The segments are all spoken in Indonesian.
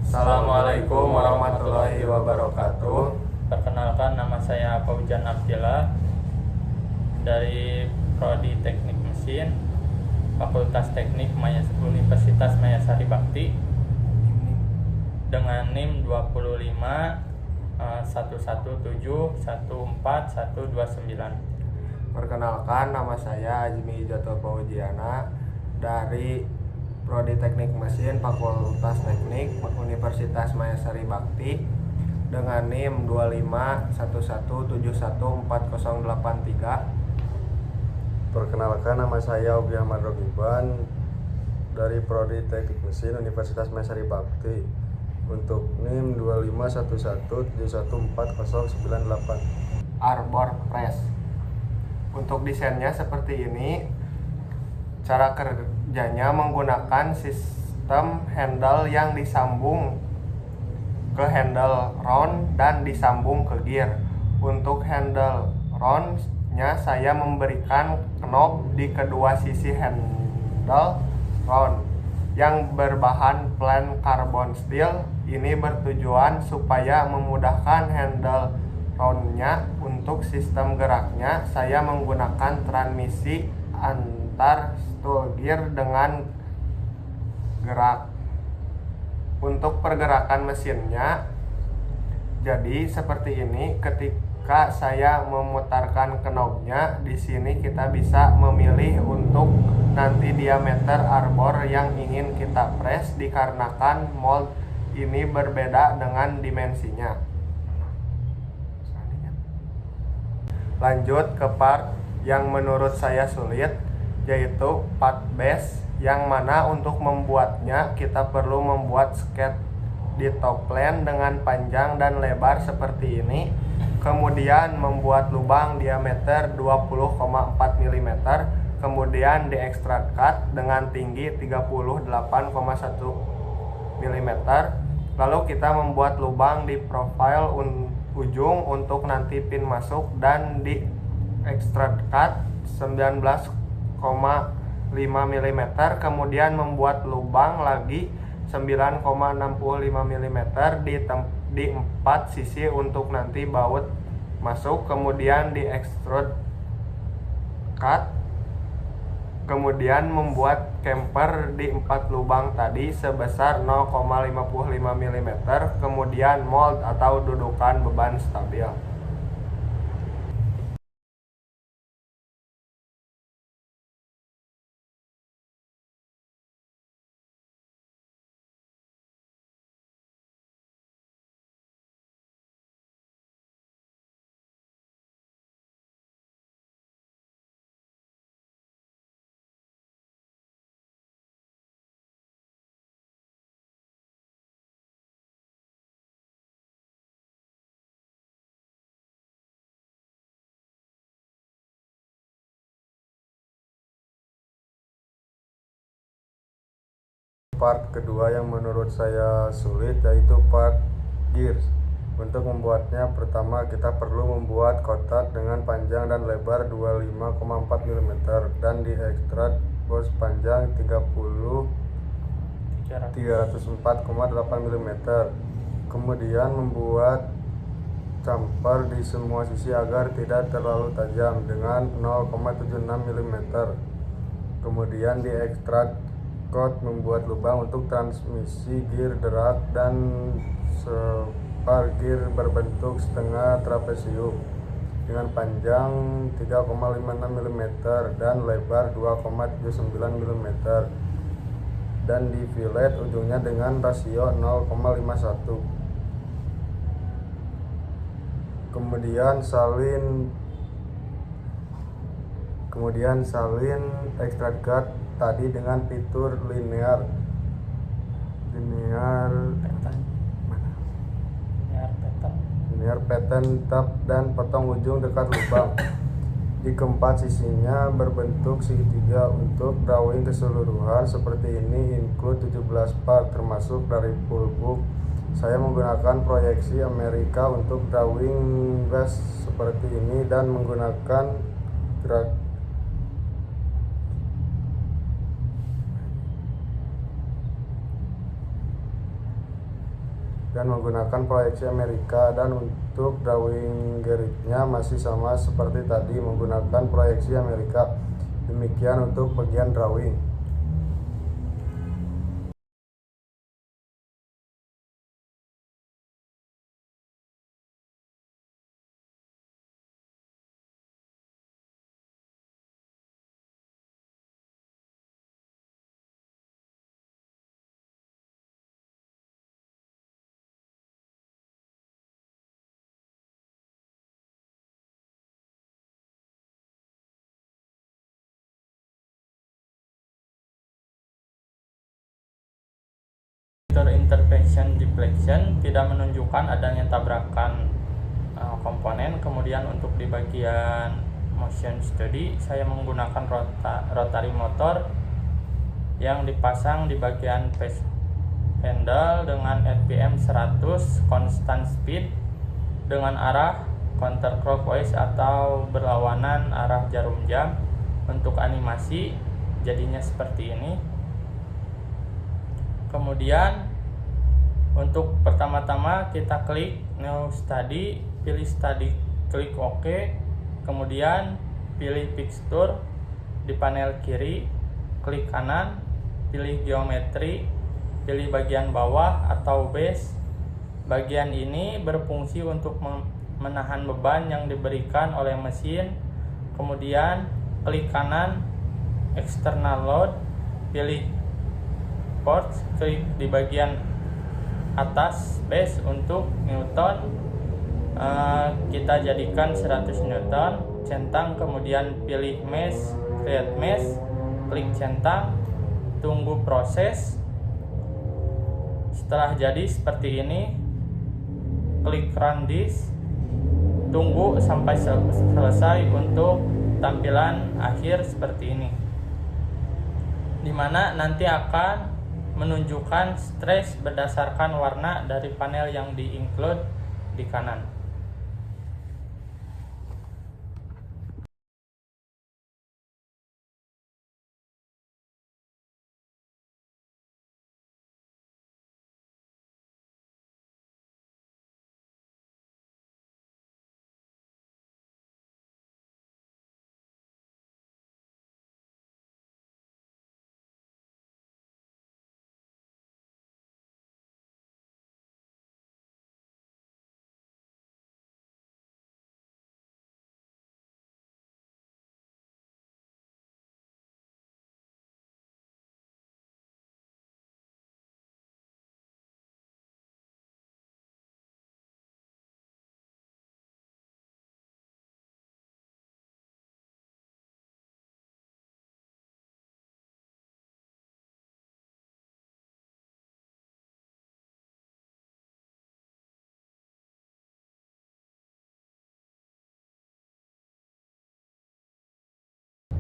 Assalamualaikum warahmatullahi wabarakatuh. Perkenalkan, nama saya Faujan Abdillah dari Prodi Teknik Mesin, Fakultas Teknik Universitas Mayasari Bakti dengan NIM 25 117141129. Perkenalkan, nama saya Ajmi Joto Faujiana dari Prodi Teknik Mesin Fakultas Teknik Universitas Mayasari Bakti dengan NIM 25 117140883. Perkenalkan, nama saya Obi Ahmad Rogiban dari Prodi Teknik Mesin Universitas Mayasari Bakti untuk NIM 25 117140998. Arbor Press. Untuk desainnya seperti ini. Cara kerjanya menggunakan sistem handle yang disambung ke handle round dan disambung ke gear. Untuk handle round-nya saya memberikan knob di kedua sisi handle round yang berbahan plain carbon steel. Ini bertujuan supaya memudahkan handle round-nya. Untuk sistem geraknya saya menggunakan transmisi antar stool gear dengan gerak. Untuk pergerakan mesinnya jadi seperti ini. Ketika saya memutarkan knobnya, di sini kita bisa memilih untuk nanti diameter arbor yang ingin kita press dikarenakan mold ini berbeda dengan dimensinya. Lanjut ke part yang menurut saya sulit, yaitu part base, yang mana untuk membuatnya kita perlu membuat skate di top plane dengan panjang dan lebar seperti ini. Kemudian membuat lubang diameter 20,4 mm, kemudian di extrude cut dengan tinggi 38,1 mm. Lalu kita membuat lubang di profile ujung untuk nanti pin masuk dan di extrude cut 19,5 mm, kemudian membuat lubang lagi 9,65 mm di 4 sisi untuk nanti baut masuk, kemudian di extrude cut, kemudian membuat camper di 4 lubang tadi sebesar 0,55 mm, kemudian mold atau dudukan beban stabil. Part kedua yang menurut saya sulit yaitu part gears. Untuk membuatnya, pertama kita perlu membuat kotak dengan panjang dan lebar 25,4 mm dan di extrude bos panjang 304,8 mm. Kemudian membuat camper di semua sisi agar tidak terlalu tajam dengan 0,76 mm. Kemudian di extrude cut membuat lubang untuk transmisi gear drag dan spar gear berbentuk setengah trapesium dengan panjang 3,56 mm dan lebar 2,79 mm dan di fillet ujungnya dengan rasio 0,51. Kemudian salin extrude cut tadi dengan fitur linear pattern tab dan potong ujung dekat lubang. Di keempat sisinya berbentuk segitiga. Untuk drawing keseluruhan seperti ini include 17 part termasuk dari full book. Saya menggunakan proyeksi Amerika untuk drawing gas seperti ini dan menggunakan dan menggunakan proyeksi Amerika, dan untuk drawing gridnya masih sama seperti tadi menggunakan proyeksi Amerika. Demikian untuk bagian drawing. Intervention deflection tidak menunjukkan adanya tabrakan komponen. Kemudian untuk di bagian motion study saya menggunakan rotary motor yang dipasang di bagian face handle dengan RPM 100 constant speed dengan arah counterclockwise atau berlawanan arah jarum jam. Untuk animasi jadinya seperti ini. Kemudian untuk pertama-tama kita klik new study, pilih study, klik OK, kemudian pilih picture di panel kiri, klik kanan, pilih geometri, pilih bagian bawah atau base. Bagian ini berfungsi untuk menahan beban yang diberikan oleh mesin. Kemudian klik kanan external load, pilih force, klik di bagian atas base untuk newton, kita jadikan 100 newton, centang, kemudian pilih mesh, create mesh, klik centang, tunggu proses. Setelah jadi seperti ini, klik run this, tunggu sampai selesai untuk tampilan akhir seperti ini, dimana nanti akan menunjukkan stress berdasarkan warna dari panel yang di-include di kanan.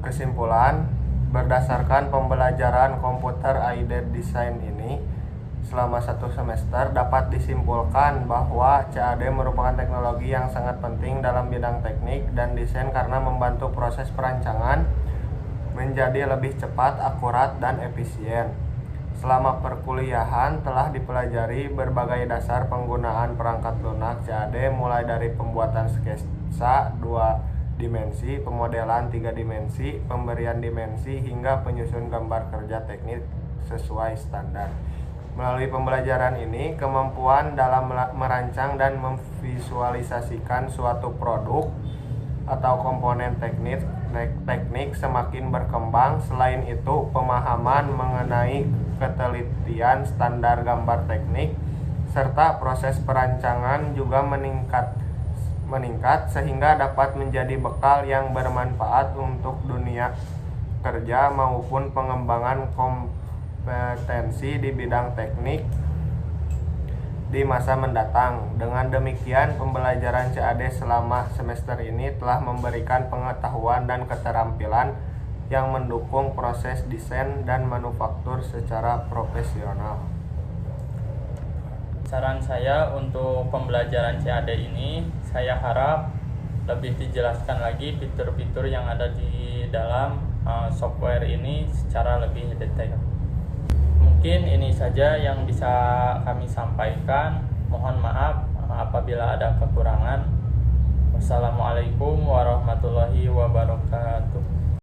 Kesimpulan, berdasarkan pembelajaran komputer aided design ini selama 1 semester dapat disimpulkan bahwa CAD merupakan teknologi yang sangat penting dalam bidang teknik dan desain karena membantu proses perancangan menjadi lebih cepat, akurat, dan efisien. Selama perkuliahan telah dipelajari berbagai dasar penggunaan perangkat lunak CAD, mulai dari pembuatan sketsa 2 dimensi, pemodelan 3 dimensi, pemberian dimensi, hingga penyusun gambar kerja teknik sesuai standar. Melalui pembelajaran ini, kemampuan dalam merancang dan memvisualisasikan suatu produk atau komponen teknik semakin berkembang. Selain itu, pemahaman mengenai ketelitian standar gambar teknik serta proses perancangan juga meningkat sehingga dapat menjadi bekal yang bermanfaat untuk dunia kerja maupun pengembangan kompetensi di bidang teknik di masa mendatang. Dengan demikian, pembelajaran CAD selama semester ini telah memberikan pengetahuan dan keterampilan yang mendukung proses desain dan manufaktur secara profesional. Saran saya untuk pembelajaran CAD ini, saya harap lebih dijelaskan lagi fitur-fitur yang ada di dalam software ini secara lebih detail. Mungkin ini saja yang bisa kami sampaikan. Mohon maaf apabila ada kekurangan. Wassalamualaikum